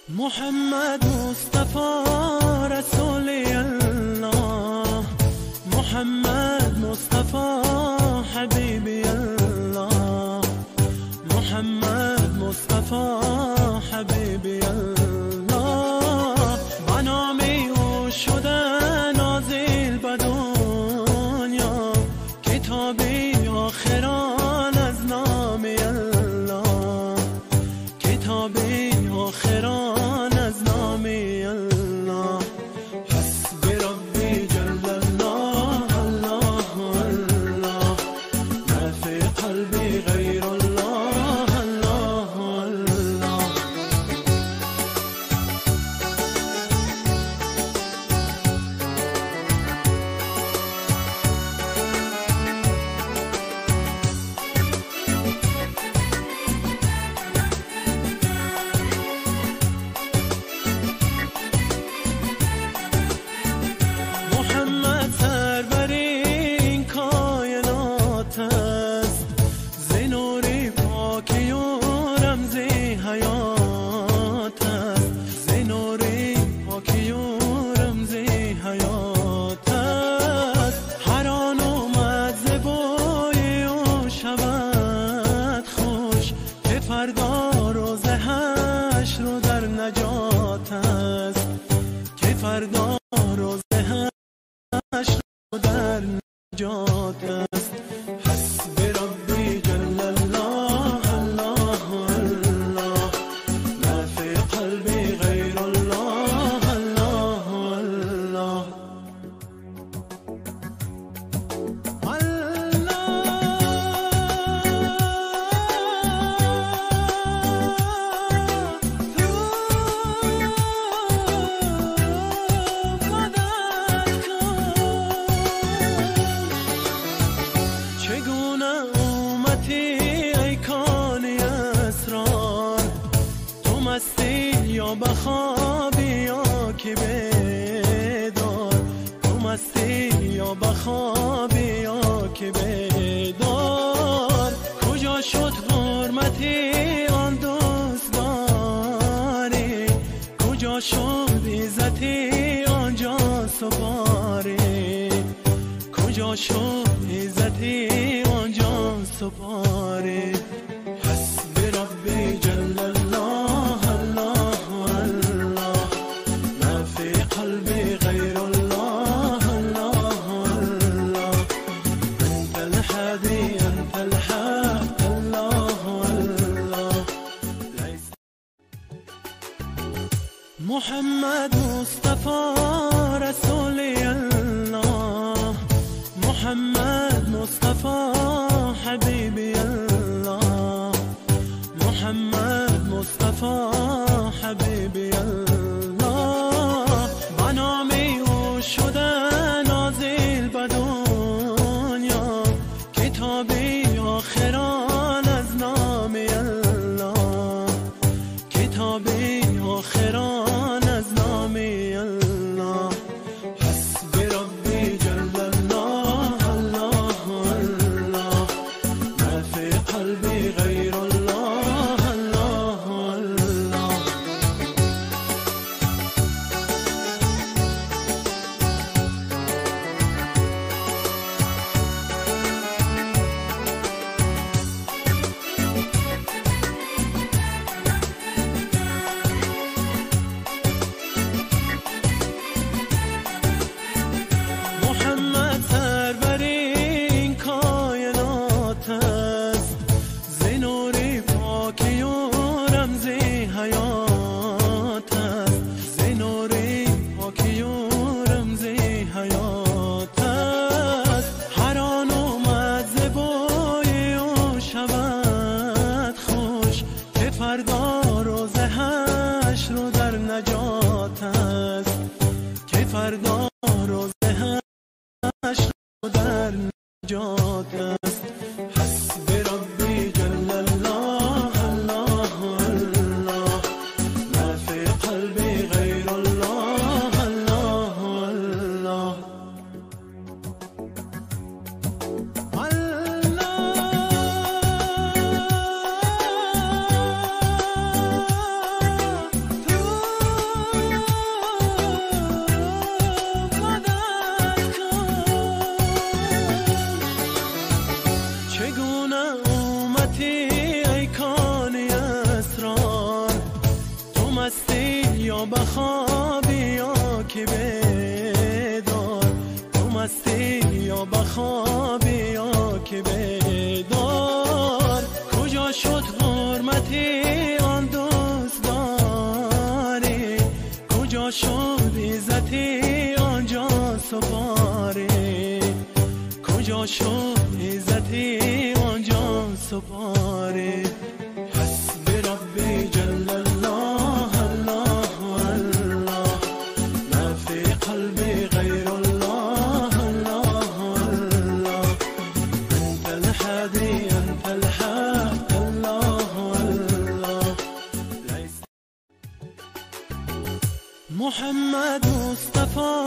محمد مصطفى رسول الله، محمد مصطفى حبيبي الله، محمد مصطفى حبيبي الله. بنامی او شده نازل به دنیا، کتابی آخران از نام الله، کتابی آخران از نام الله. حسبی ربی جل الله، الله الله، ما فی قلبی غیر الله، الله الله. محمد سرورین کائنات است، ز نور پاکی و رمزی حیات است، ز نور پاکی و رمزی حیات است. هر آن اومد ز بوی او شود خوش، که فردا روز حشر رو در نجات است، که فردا روز حشر رو در نجات است. حسبی ربی جل الله، الله الله، ما فی قلبی غیر الله، الله الله. چگونه اومدی ای کانی اسرار، تو مستی یا بخوابی یا که بیدار، تو مستی یا بخوابی یا که بیدار. کجا شد حرمتی آن دوست داری، کجا شد عزتی آنجا سپاری، کجا شد عزتی آنجا سپاری. حسبی ربی جل الله، الله الله، ما فی قلبی غیر الله، الله الله. انت الهادی انت الحق، الله الله. محمد مصطفى رسول الله، محمد مصطفى حبيبي الله، محمد مصطفى حبيبي الله. بنامی او شده نازل به دنیا، کتابی آخران از نام الله، کتابی آخران از نام الله. حسبی ربی جل الله، الله الله، ما فی قلبی غیر الله، الله الله. محمد سرورین کائنات است، ز نور یا بخوابی یا که بیدار، تو مستی یا بخوابی یا که بیدار. کجا شد حرمتی آن دوست داری، کجا شد عزتی آنجا سپاری، کجا شد عزتی آنجا سپاری. حسبی ربی جل الله الله الله، ما فی قلبی غیر الله الله الله، انت الحادی انت الحق الله الله. محمد مصطفى